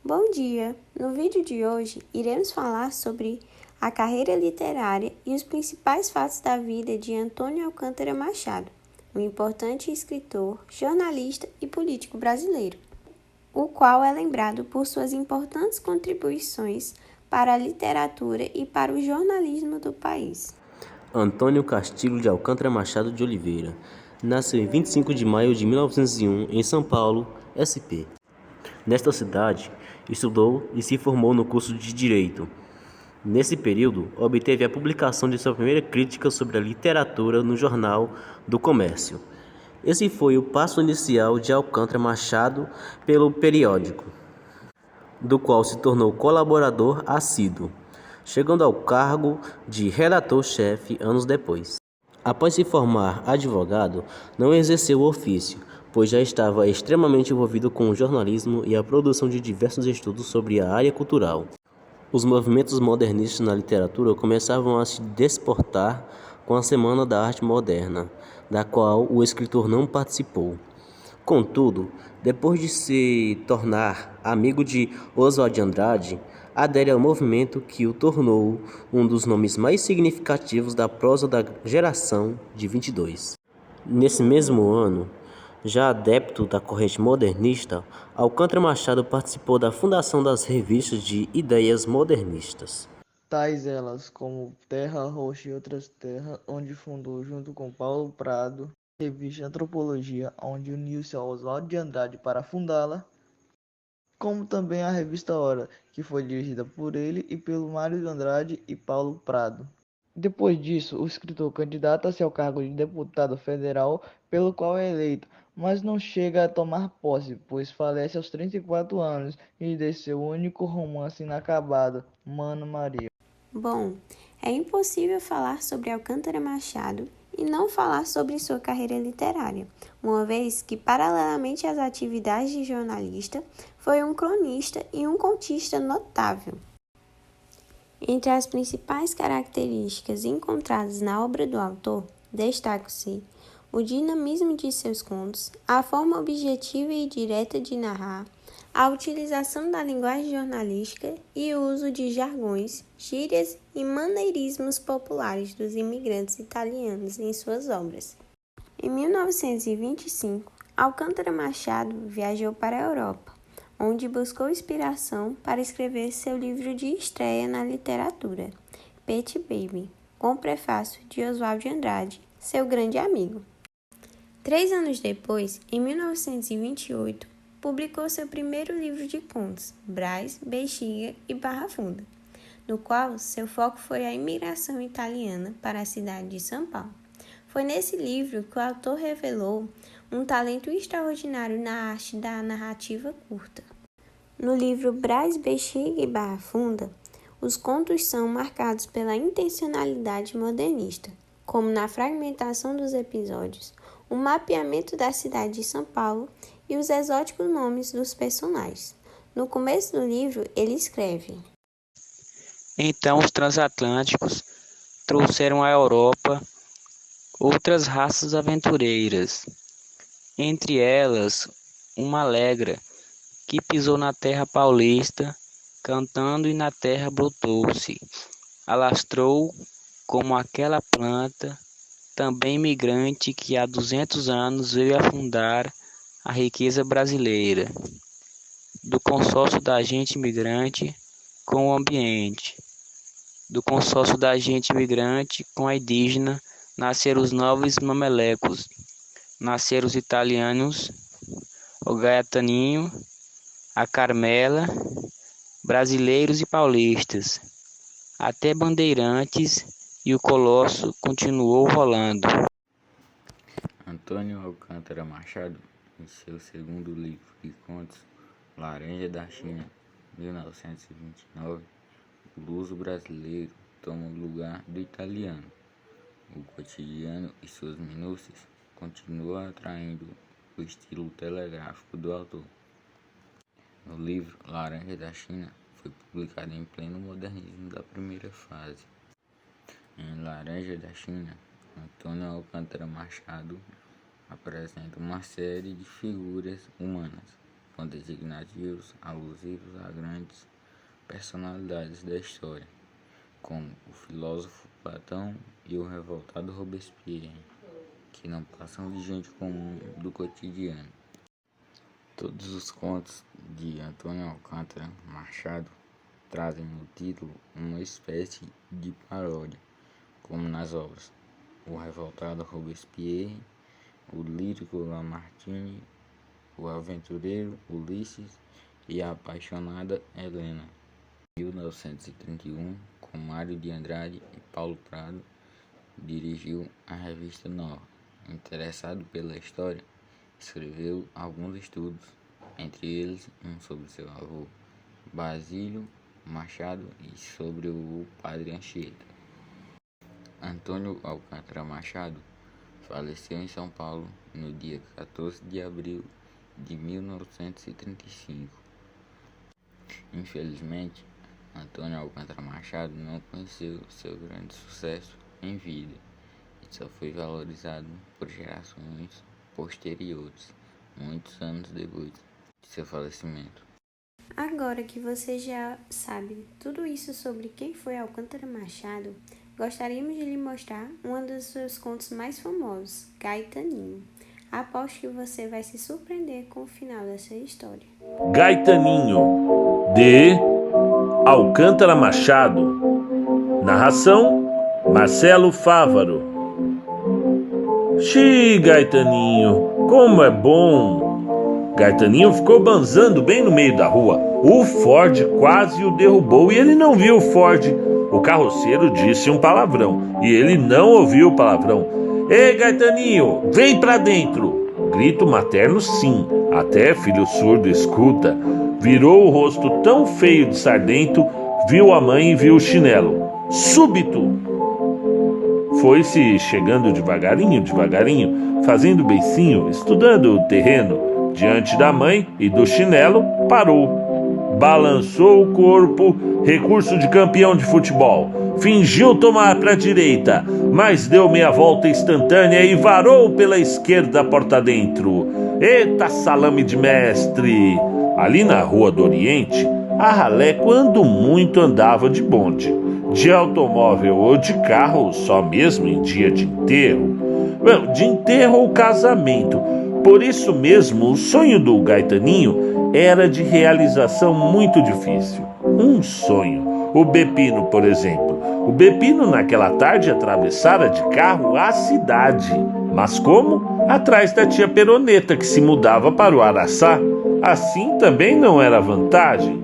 Bom dia! No vídeo de hoje, iremos falar sobre a carreira literária e os principais fatos da vida de Antônio Alcântara Machado, um importante escritor, jornalista e político brasileiro, o qual é lembrado por suas importantes contribuições para a literatura e para o jornalismo do país. Antônio Castilho de Alcântara Machado de Oliveira nasceu em 25 de maio de 1901 em São Paulo, SP. Nesta cidade, estudou e se formou no curso de Direito. Nesse período, obteve a publicação de sua primeira crítica sobre a literatura no Jornal do Comércio. Esse foi o passo inicial de Alcântara Machado pelo periódico, do qual se tornou colaborador assíduo, chegando ao cargo de redator-chefe anos depois. Após se formar advogado, não exerceu o ofício, pois já estava extremamente envolvido com o jornalismo e a produção de diversos estudos sobre a área cultural. Os movimentos modernistas na literatura começavam a se desportar com a Semana da Arte Moderna, da qual o escritor não participou. Contudo, depois de se tornar amigo de Oswald de Andrade, adere ao movimento que o tornou um dos nomes mais significativos da prosa da geração de 22. Nesse mesmo ano, já adepto da corrente modernista, Alcântara Machado participou da fundação das revistas de ideias modernistas, tais elas como Terra Roxa e Outras Terras, onde fundou junto com Paulo Prado, revista Antropologia, onde uniu-se ao Oswald de Andrade para fundá-la, como também a revista Hora, que foi dirigida por ele e pelo Mário de Andrade e Paulo Prado. Depois disso, o escritor candidata-se ao cargo de deputado federal, pelo qual é eleito, mas não chega a tomar posse, pois falece aos 34 anos e deixa seu único romance inacabado, Mano Maria. Bom, é impossível falar sobre Alcântara Machado e não falar sobre sua carreira literária, uma vez que, paralelamente às atividades de jornalista, foi um cronista e um contista notável. Entre as principais características encontradas na obra do autor, destacam-se o dinamismo de seus contos, a forma objetiva e direta de narrar, a utilização da linguagem jornalística e o uso de jargões, gírias e maneirismos populares dos imigrantes italianos em suas obras. Em 1925, Alcântara Machado viajou para a Europa, onde buscou inspiração para escrever seu livro de estreia na literatura, Pet Baby, com o prefácio de Oswald de Andrade, seu grande amigo. 3 anos depois, em 1928, publicou seu primeiro livro de contos, Brás, Bexiga e Barra Funda, no qual seu foco foi a imigração italiana para a cidade de São Paulo. Foi nesse livro que o autor revelou um talento extraordinário na arte da narrativa curta. No livro Brás, Bexiga e Barra Funda, os contos são marcados pela intencionalidade modernista, como na fragmentação dos episódios, o mapeamento da cidade de São Paulo e os exóticos nomes dos personagens. No começo do livro, ele escreve: Então os transatlânticos trouxeram à Europa outras raças aventureiras, entre elas uma alegra, que pisou na terra paulista, cantando e na terra brotou-se, alastrou como aquela planta, também migrante que há 200 anos veio afundar a riqueza brasileira, do consórcio da gente migrante com o ambiente, do consórcio da gente migrante com a indígena, nasceram os novos mamelecos, nasceram os italianos, o gaetaninho, a Carmela, brasileiros e paulistas, até bandeirantes, e o colosso continuou rolando. Antônio Alcântara Machado, em seu segundo livro de contos, Laranja da China, 1929, o luso brasileiro toma o lugar do italiano. O cotidiano e suas minúcias continuam atraindo o estilo telegráfico do autor. O livro Laranja da China foi publicado em pleno modernismo da primeira fase. Em Laranja da China, Antônio Alcântara Machado apresenta uma série de figuras humanas, com designativos alusivos a grandes personalidades da história, como o filósofo Platão e o revoltado Robespierre, que não passam de gente comum do cotidiano. Todos os contos de Antônio Alcântara Machado trazem no título uma espécie de paródia, como nas obras O Revoltado Robespierre, O Lírico Lamartine, O Aventureiro Ulisses e A Apaixonada Helena. Em 1931, com Mário de Andrade e Paulo Prado, dirigiu a Revista Nova. Interessado pela história, escreveu alguns estudos, entre eles um sobre seu avô, Basílio Machado, e sobre o padre Anchieta. Antônio Alcântara Machado faleceu em São Paulo no dia 14 de abril de 1935. Infelizmente, Antônio Alcântara Machado não conheceu seu grande sucesso em vida e só foi valorizado por gerações posteriores, muitos anos depois de seu falecimento. Agora que você já sabe tudo isso sobre quem foi Alcântara Machado, gostaríamos de lhe mostrar um dos seus contos mais famosos, Gaetaninho. Aposto que você vai se surpreender com o final dessa história. Gaetaninho, de Alcântara Machado. Narração: Marcelo Fávaro. Xiii, Gaetaninho, como é bom! Gaetaninho ficou banzando bem no meio da rua. O Ford quase o derrubou e ele não viu o Ford. O carroceiro disse um palavrão e ele não ouviu o palavrão. Ei, Gaetaninho, vem pra dentro! Grito materno, sim, até filho surdo escuta. Virou o rosto tão feio de sardento, viu a mãe e viu o chinelo. Súbito! Foi-se chegando devagarinho, fazendo beicinho, estudando o terreno. Diante da mãe e do chinelo, parou. Balançou o corpo, recurso de campeão de futebol. Fingiu tomar para a direita, mas deu meia volta instantânea e varou pela esquerda porta dentro. Eita salame de mestre! Ali na Rua do Oriente, a ralé quando muito andava de bonde, de automóvel ou de carro, só mesmo em dia de enterro. De enterro ou casamento. Por isso mesmo, o sonho do Gaetaninho era de realização muito difícil. Um sonho. O Bepino, por exemplo. O Bepino naquela tarde atravessara de carro a cidade. Mas como? Atrás da tia Peroneta, que se mudava para o Araçá. Assim também não era vantagem.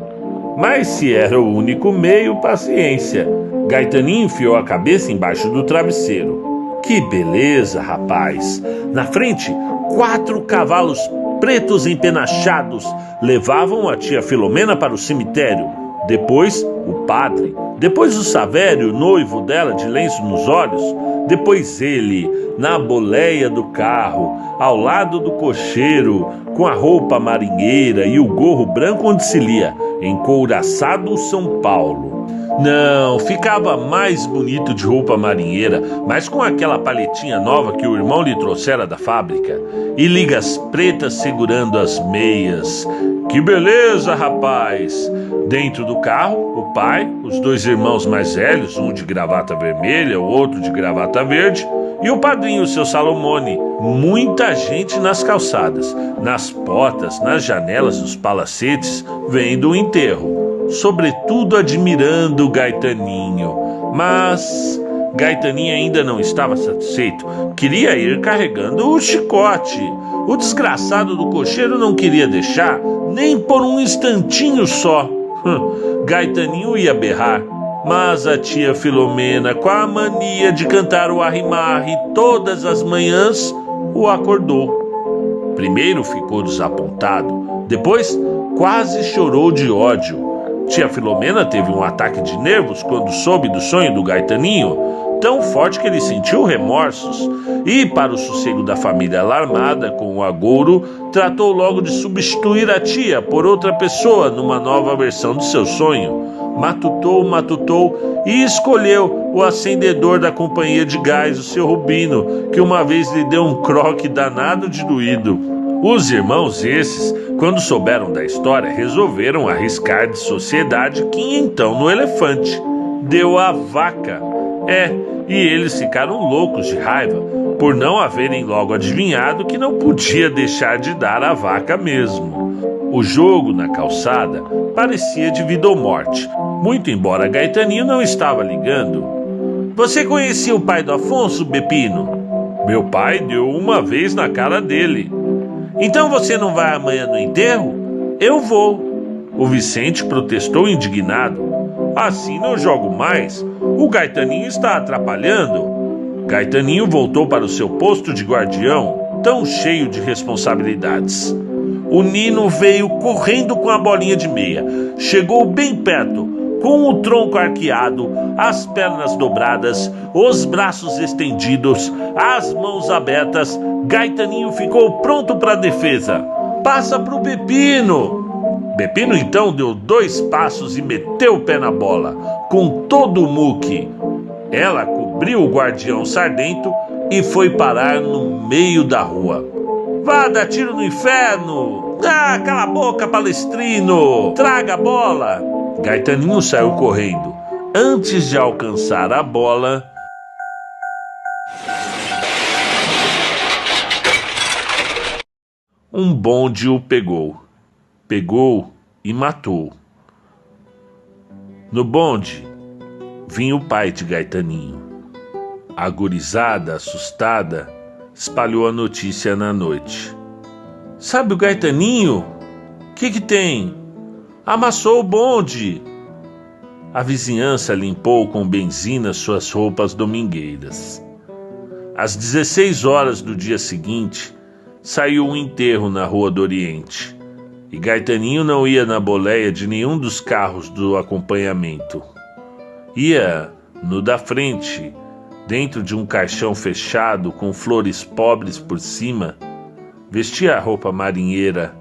Mas se era o único meio, paciência. Gaetaninho enfiou a cabeça embaixo do travesseiro. Que beleza, rapaz! Na frente, 4 cavalos pretos empenachados levavam a tia Filomena para o cemitério. Depois, o padre. Depois o Savério, noivo dela de lenço nos olhos. Depois ele, na boleia do carro, ao lado do cocheiro, com a roupa marinheira e o gorro branco onde se lia Encouraçado São Paulo. Não, ficava mais bonito de roupa marinheira, mas com aquela paletinha nova que o irmão lhe trouxera da fábrica, e ligas pretas segurando as meias. Que beleza, rapaz! Dentro do carro, o pai, os 2 irmãos mais velhos, um de gravata vermelha, o outro de gravata verde, e o padrinho, seu Salomone. Muita gente nas calçadas, nas portas, nas janelas dos palacetes, vendo o enterro. Sobretudo admirando o Gaetaninho. Mas Gaetaninho ainda não estava satisfeito. Queria ir carregando o chicote. O desgraçado do cocheiro não queria deixar, nem por um instantinho só. Gaetaninho ia berrar, mas a tia Filomena, com a mania de cantar o arre-marre todas as manhãs, o acordou. Primeiro ficou desapontado, depois quase chorou de ódio. Tia Filomena teve um ataque de nervos quando soube do sonho do Gaetaninho, tão forte que ele sentiu remorsos e, para o sossego da família alarmada com o agouro, tratou logo de substituir a tia por outra pessoa numa nova versão do seu sonho. Matutou e escolheu o acendedor da companhia de gás, o seu Rubino, que uma vez lhe deu um croque danado de doído. Os irmãos esses, quando souberam da história, resolveram arriscar de sociedade quinhentão no elefante. Deu a vaca. E eles ficaram loucos de raiva por não haverem logo adivinhado que não podia deixar de dar a vaca mesmo. O jogo na calçada parecia de vida ou morte, muito embora Gaetaninho não estava ligando. Você conhecia o pai do Afonso, Bepino? Meu pai deu uma vez na cara dele. Então você não vai amanhã no enterro? Eu vou. O Vicente protestou indignado. Assim não jogo mais. O Gaetaninho está atrapalhando. Gaetaninho voltou para o seu posto de guardião, tão cheio de responsabilidades. O Nino veio correndo com a bolinha de meia. Chegou bem perto, com o tronco arqueado, as pernas dobradas, os braços estendidos, as mãos abertas. Gaetaninho ficou pronto para a defesa. Passa pro Bepino. Bepino então deu 2 passos e meteu o pé na bola, com todo o muque. Ela cobriu o guardião sardento e foi parar no meio da rua. Vá dar tiro no inferno! Ah, cala a boca, palestrino! Traga a bola! Gaetaninho saiu correndo. Antes de alcançar a bola, um bonde o pegou. Pegou e matou. No bonde vinha o pai de Gaetaninho. A gurizada, assustada, espalhou a notícia na noite. Sabe o Gaetaninho? Que tem? Amassou o bonde. A vizinhança limpou com benzina suas roupas domingueiras. Às 16 horas do dia seguinte, saiu um enterro na Rua do Oriente. E Gaetaninho não ia na boleia de nenhum dos carros do acompanhamento. Ia no da frente, dentro de um caixão fechado com flores pobres por cima. Vestia a roupa marinheira.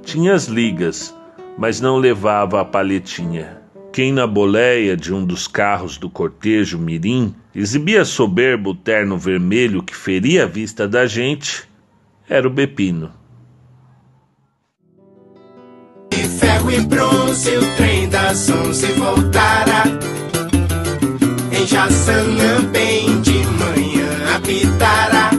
Tinha as ligas, mas não levava a paletinha. Quem na boleia de um dos carros do cortejo mirim exibia soberbo terno vermelho que feria a vista da gente, era o Bepino. Ferro e bronze, o trem das 11 voltará. Em Jaçanã bem de manhã apitará.